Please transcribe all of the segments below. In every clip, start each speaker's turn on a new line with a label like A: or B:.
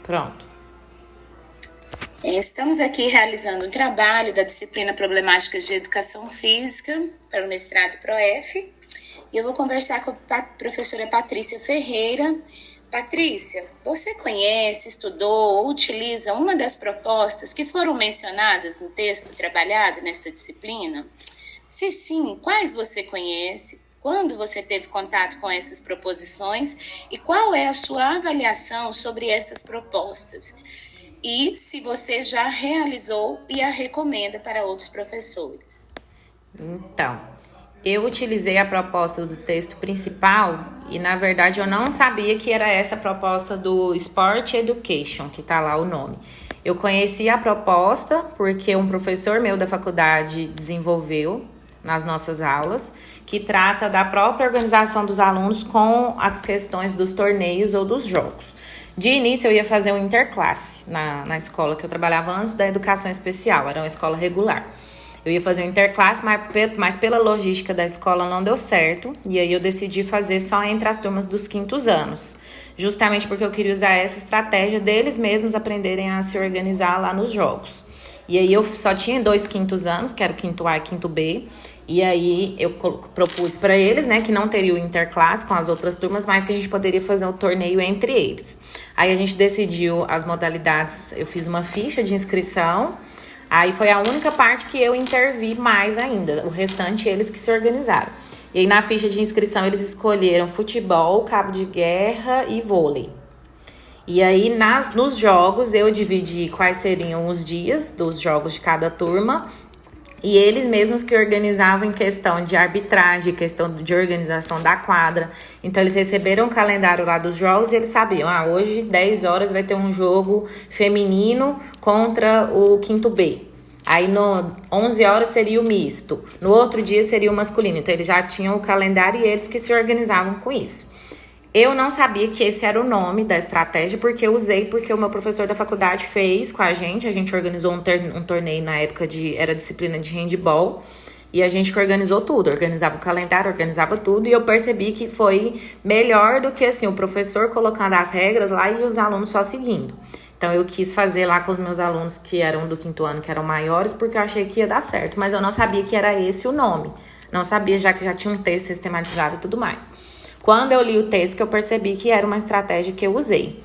A: Pronto.
B: Estamos aqui realizando um trabalho da disciplina Problemáticas de Educação Física para o mestrado ProF. E eu vou conversar com a professora Patrícia Ferreira. Patrícia, você conhece, estudou ou utiliza uma das propostas que foram mencionadas no texto trabalhado nesta disciplina? Se sim, quais você conhece? Quando você teve contato com essas proposições? E qual é a sua avaliação sobre essas propostas? E se você já realizou e a recomenda para outros professores?
A: Então, eu utilizei a proposta do texto principal e, na verdade, eu não sabia que era essa proposta do Sport Education, que tá lá o nome. Eu conheci a proposta porque um professor meu da faculdade desenvolveu nas nossas aulas, que trata da própria organização dos alunos com as questões dos torneios ou dos jogos. De início, eu ia fazer um interclasse na escola que eu trabalhava antes da educação especial, era uma escola regular. Eu ia fazer um interclasse, mas pela logística da escola não deu certo, e aí eu decidi fazer só entre as turmas dos quintos anos, justamente porque eu queria usar essa estratégia deles mesmos aprenderem a se organizar lá nos jogos. E aí eu só tinha 2 quintos anos, que era o quinto A e quinto B, e aí eu propus para eles, né, que não teria o interclasse com as outras turmas, mas que a gente poderia fazer um torneio entre eles. Aí a gente decidiu as modalidades, eu fiz uma ficha de inscrição, aí foi a única parte que eu intervi mais ainda, o restante eles que se organizaram. E aí na ficha de inscrição eles escolheram futebol, cabo de guerra e vôlei. E aí nos jogos eu dividi quais seriam os dias dos jogos de cada turma, e eles mesmos que organizavam em questão de arbitragem, questão de organização da quadra. Então, eles receberam o calendário lá dos jogos e eles sabiam, hoje, 10 horas, vai ter um jogo feminino contra o quinto B. Aí, 11 horas seria o misto. No outro dia seria o masculino. Então, eles já tinham o calendário e eles que se organizavam com isso. Eu não sabia que esse era o nome da estratégia, porque eu usei porque o meu professor da faculdade fez com a gente organizou um torneio na época era disciplina de handball, e a gente que organizou tudo, organizava o calendário, organizava tudo, e eu percebi que foi melhor do que assim, o professor colocando as regras lá e os alunos só seguindo. Então eu quis fazer lá com os meus alunos que eram do quinto ano, que eram maiores, porque eu achei que ia dar certo, mas eu não sabia que era esse o nome, não sabia já que já tinha um texto sistematizado e tudo mais. Quando eu li o texto, que eu percebi que era uma estratégia que eu usei.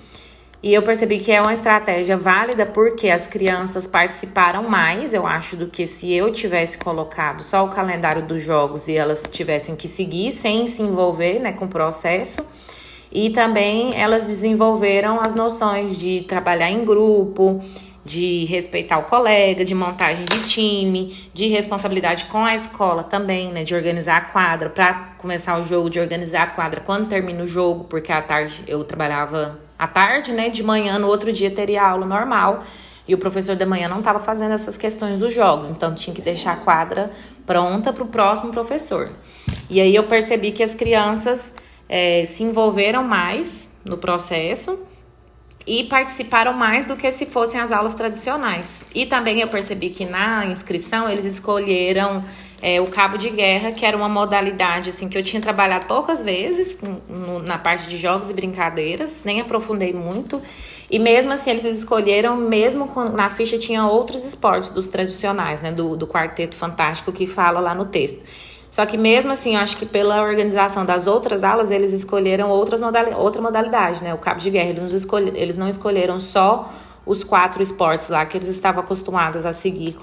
A: E eu percebi que é uma estratégia válida porque as crianças participaram mais, eu acho, do que se eu tivesse colocado só o calendário dos jogos e elas tivessem que seguir sem se envolver, né, com o processo. E também elas desenvolveram as noções de trabalhar em grupo, de respeitar o colega, de montagem de time, de responsabilidade com a escola também, né, de organizar a quadra, para começar o jogo, de organizar a quadra quando termina o jogo, porque à tarde eu trabalhava à tarde, né, de manhã no outro dia teria aula normal, e o professor da manhã não estava fazendo essas questões dos jogos, então tinha que deixar a quadra pronta para o próximo professor. E aí eu percebi que as crianças se envolveram mais no processo, e participaram mais do que se fossem as aulas tradicionais. E também eu percebi que na inscrição eles escolheram o cabo de guerra, que era uma modalidade assim, que eu tinha trabalhado poucas vezes na parte de jogos e brincadeiras, nem aprofundei muito. E mesmo assim eles escolheram, mesmo na ficha tinha outros esportes dos tradicionais, né, do Quarteto Fantástico que fala lá no texto. Só que mesmo assim, eu acho que pela organização das outras aulas, eles escolheram outra modalidade, né? O cabo de guerra, eles não escolheram só os 4 esportes lá que eles estavam acostumados a seguir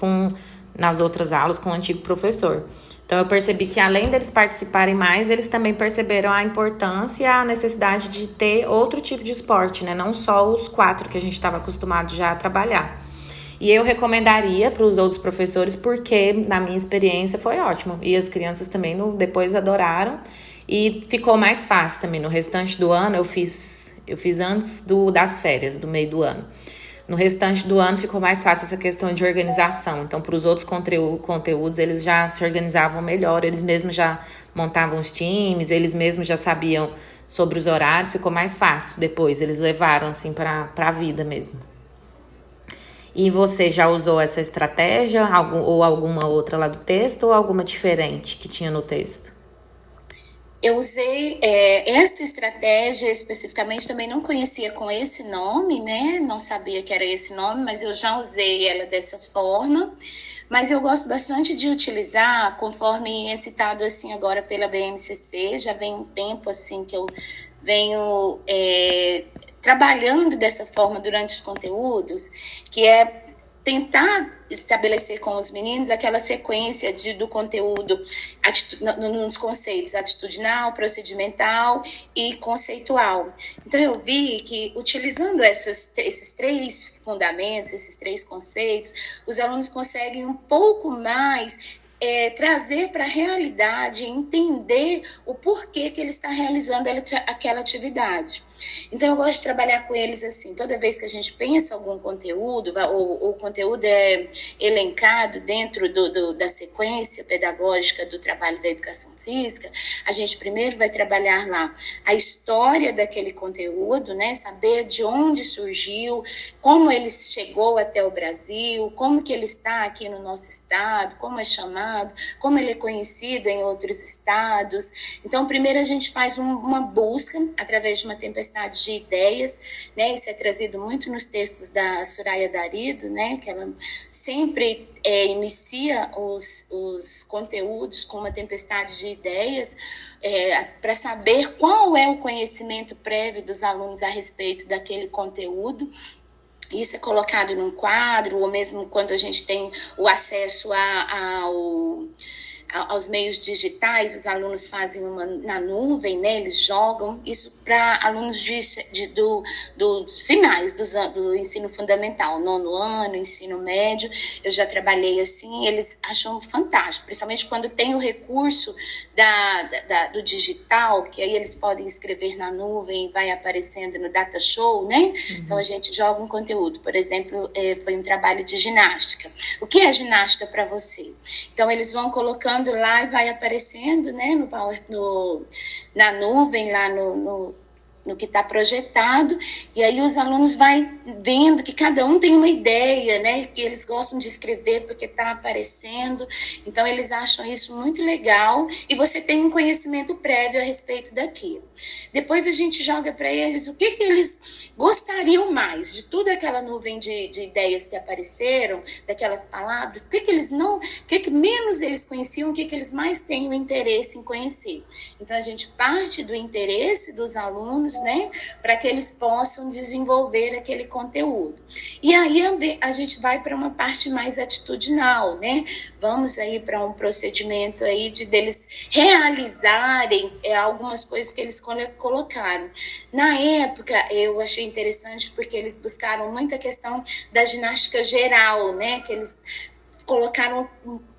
A: nas outras aulas com o antigo professor. Então, eu percebi que além deles participarem mais, eles também perceberam a importância e a necessidade de ter outro tipo de esporte, né? Não só os 4 que a gente estava acostumado já a trabalhar. E eu recomendaria para os outros professores porque, na minha experiência, foi ótimo. E as crianças também depois adoraram. E ficou mais fácil também. No restante do ano, eu fiz antes das férias, do meio do ano. No restante do ano, ficou mais fácil essa questão de organização. Então, para os outros conteúdos, eles já se organizavam melhor. Eles mesmos já montavam os times, eles mesmos já sabiam sobre os horários. Ficou mais fácil depois. Eles levaram, assim, para a vida mesmo. E você já usou essa estratégia ou alguma outra lá do texto ou alguma diferente que tinha no texto?
B: Eu usei esta estratégia especificamente, também não conhecia com esse nome, né? Não sabia que era esse nome, mas eu já usei ela dessa forma. Mas eu gosto bastante de utilizar, conforme é citado assim agora pela BNCC, já vem um tempo assim que eu venho trabalhando dessa forma durante os conteúdos, que é tentar estabelecer com os meninos aquela sequência do conteúdo nos conceitos atitudinal, procedimental e conceitual. Então eu vi que utilizando esses 3 fundamentos, esses 3 conceitos, os alunos conseguem um pouco mais trazer para a realidade, entender o porquê que ele está realizando aquela atividade. Então, eu gosto de trabalhar com eles assim, toda vez que a gente pensa algum conteúdo, ou o conteúdo é elencado dentro da sequência pedagógica do trabalho da educação física, a gente primeiro vai trabalhar lá a história daquele conteúdo, né? Saber de onde surgiu, como ele chegou até o Brasil, como que ele está aqui no nosso estado, como é chamado, como ele é conhecido em outros estados. Então, primeiro a gente faz uma busca através de uma tempestade de ideias, né? Isso é trazido muito nos textos da Soraya Darido, né? Que ela sempre inicia os conteúdos com uma tempestade de ideias para saber qual é o conhecimento prévio dos alunos a respeito daquele conteúdo. Isso é colocado num quadro, ou mesmo quando a gente tem o acesso aos meios digitais, os alunos fazem na nuvem, né? Eles jogam isso para alunos dos finais do ensino fundamental, 9º ano, ensino médio. Eu já trabalhei assim, eles acham fantástico, principalmente quando tem o recurso do digital, que aí eles podem escrever na nuvem e vai aparecendo no data show, né? Uhum. Então a gente joga um conteúdo, por exemplo, foi um trabalho de ginástica. O que é ginástica para você? Então eles vão colocando lá e vai aparecendo, né, na nuvem, lá no que está projetado, e aí os alunos vão vendo que cada um tem uma ideia, né, que eles gostam de escrever porque está aparecendo, então eles acham isso muito legal, e você tem um conhecimento prévio a respeito daquilo. Depois a gente joga para eles o que eles gostariam mais de toda aquela nuvem de ideias que apareceram, daquelas palavras, o que menos eles conheciam, o que eles mais têm o interesse em conhecer. Então a gente parte do interesse dos alunos, né, para que eles possam desenvolver aquele conteúdo. E aí a gente vai para uma parte mais atitudinal, né? Vamos aí para um procedimento aí deles realizarem algumas coisas que eles colocaram. Na época, eu achei interessante porque eles buscaram muita questão da ginástica geral, né? Que eles colocaram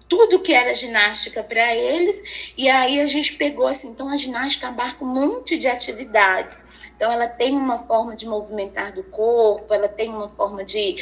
B: tudo que era ginástica para eles, e aí a gente pegou assim, então a ginástica abarca um monte de atividades. Então ela tem uma forma de movimentar do corpo, ela tem uma forma de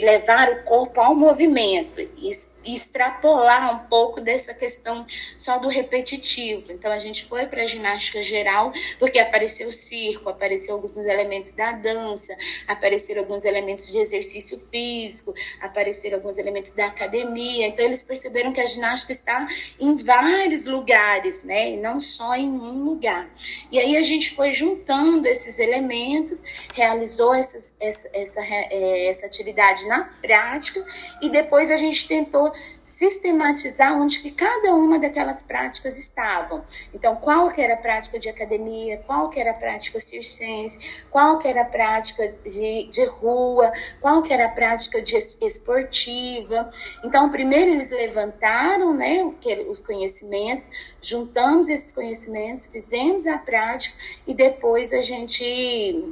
B: levar o corpo ao movimento, e extrapolar um pouco dessa questão só do repetitivo. Então a gente foi para a ginástica geral, porque apareceu o circo, apareceu alguns elementos da dança, apareceram alguns elementos de exercício físico, apareceram alguns elementos da academia. Então eles perceberam que a ginástica está em vários lugares, né? E não só em um lugar. E aí a gente foi juntando esses elementos, realizou essa atividade na prática, e depois a gente tentou sistematizar onde que cada uma daquelas práticas estavam. Então, qual que era a prática de academia, qual que era a prática circense, qual que era a prática de rua, qual que era a prática esportiva. Então, primeiro eles levantaram, né, os conhecimentos, juntamos esses conhecimentos, fizemos a prática, e depois a gente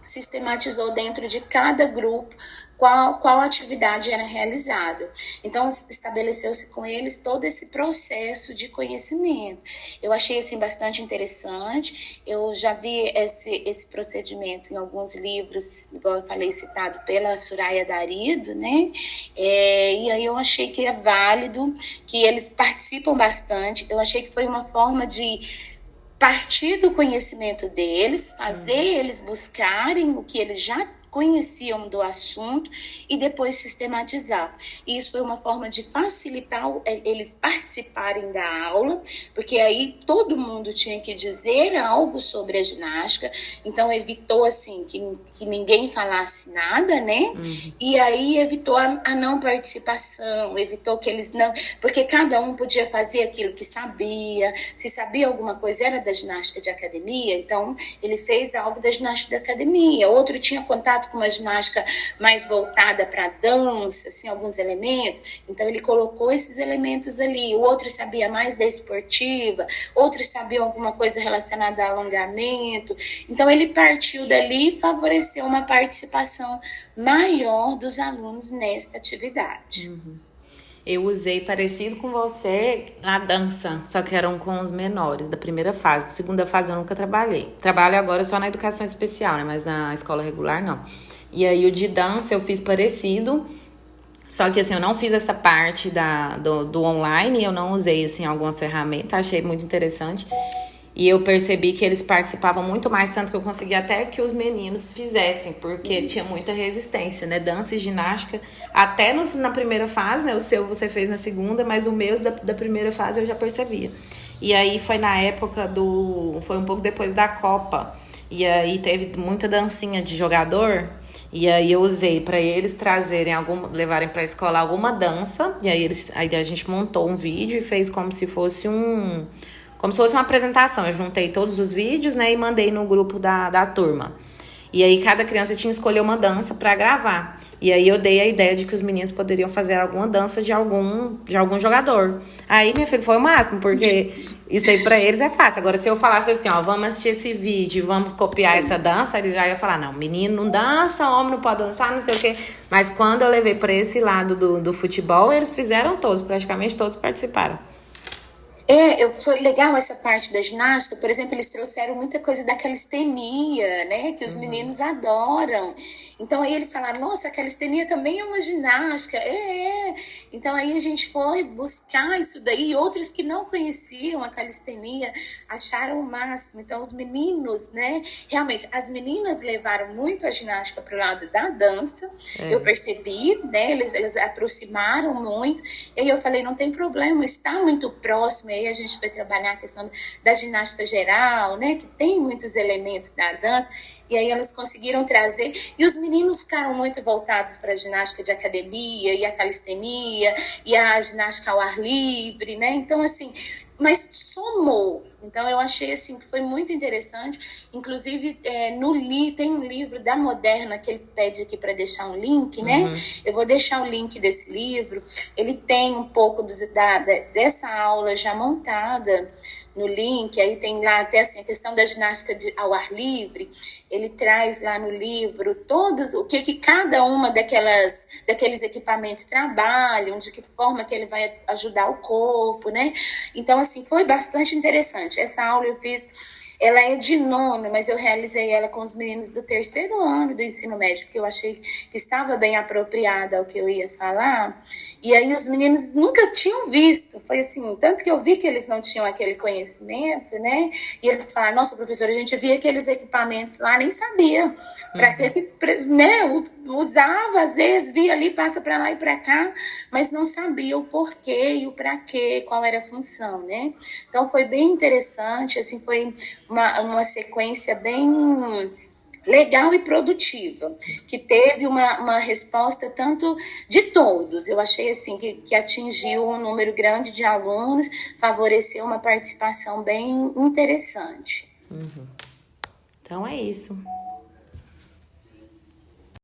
B: sistematizou dentro de cada grupo qual atividade era realizada. Então, estabeleceu-se com eles todo esse processo de conhecimento. Eu achei assim, bastante interessante. Eu já vi esse procedimento em alguns livros, igual eu falei, citado pela Soraya Darido, né? E aí eu achei que é válido, que eles participam bastante. Eu achei que foi uma forma de partir do conhecimento deles, fazer eles buscarem o que eles já conheciam do assunto e depois sistematizar. E isso foi uma forma de facilitar eles participarem da aula, porque aí todo mundo tinha que dizer algo sobre a ginástica, então evitou assim que ninguém falasse nada, né? E aí evitou a não participação, evitou que eles não... Porque cada um podia fazer aquilo que sabia, se sabia alguma coisa era da ginástica de academia, então ele fez algo da ginástica de academia, outro tinha contato com uma ginástica mais voltada para dança, assim, alguns elementos, então ele colocou esses elementos ali, o outro sabia mais da esportiva, outros sabiam alguma coisa relacionada a alongamento, então ele partiu dali e favoreceu uma participação maior dos alunos nesta atividade.
A: Eu usei parecido com você na dança, só que eram com os menores da primeira fase. Segunda fase eu nunca trabalhei. Trabalho agora só na educação especial, né? Mas na escola regular não. E aí o de dança eu fiz parecido, só que assim, eu não fiz essa parte do online, eu não usei assim alguma ferramenta, achei muito interessante. E eu percebi que eles participavam muito mais, tanto que eu consegui até que os meninos fizessem, porque tinha muita resistência, né? Dança e ginástica, até na primeira fase, né? O seu você fez na segunda, mas o meu da primeira fase eu já percebia. E aí foi na época foi um pouco depois da Copa, e aí teve muita dancinha de jogador, e aí eu usei para eles levarem para a escola alguma dança, e aí a gente montou um vídeo e fez como se fosse uma apresentação. Eu juntei todos os vídeos, né, e mandei no grupo da turma. E aí cada criança tinha que escolher uma dança para gravar. E aí eu dei a ideia de que os meninos poderiam fazer alguma dança de algum jogador. Aí, minha filha, foi o máximo, porque isso aí pra eles é fácil. Agora, se eu falasse assim, ó, vamos assistir esse vídeo, vamos copiar essa dança, eles já iam falar, não, menino não dança, homem não pode dançar, não sei o quê. Mas quando eu levei pra esse lado do futebol, eles fizeram todos, praticamente todos participaram.
B: Foi legal essa parte da ginástica, por exemplo, eles trouxeram muita coisa da calistenia, né, que os meninos adoram. Então aí eles falaram, nossa, a calistenia também é uma ginástica. Então aí a gente foi buscar isso daí, outros que não conheciam a calistenia acharam o máximo. Então os meninos, né, realmente, as meninas levaram muito a ginástica para o lado da dança, eu percebi, né, eles aproximaram muito, e aí eu falei, não tem problema, está muito próximo. Aí a gente foi trabalhar a questão da ginástica geral, né, que tem muitos elementos da dança, e aí elas conseguiram trazer, e os meninos ficaram muito voltados para a ginástica de academia, e a calistenia, e a ginástica ao ar livre, né, então assim, mas somou. Então eu achei assim que foi muito interessante, inclusive tem um livro da Moderna que ele pede aqui para deixar um link, né? Eu vou deixar o link desse livro, ele tem um pouco dessa aula já montada no link, aí tem lá até assim, a questão da ginástica ao ar livre, ele traz lá no livro todos, o que cada uma daqueles equipamentos trabalham, de que forma que ele vai ajudar o corpo, né? Então, assim, foi bastante interessante. Essa aula eu fiz, ela é de nono, mas eu realizei ela com os meninos do terceiro ano do ensino médio, porque eu achei que estava bem apropriada ao que eu ia falar. E aí os meninos nunca tinham visto. Foi assim, tanto que eu vi que eles não tinham aquele conhecimento, né? E eles falaram, nossa, professora, a gente via aqueles equipamentos lá, nem sabia. Para que, né? Usava, às vezes, via ali, passa para lá e para cá, mas não sabia o porquê e o para quê, qual era a função, né? Então foi bem interessante, assim, foi uma sequência bem legal e produtiva, que teve uma resposta tanto de todos. Eu achei assim que atingiu um número grande de alunos, favoreceu uma participação bem interessante.
A: Então é isso.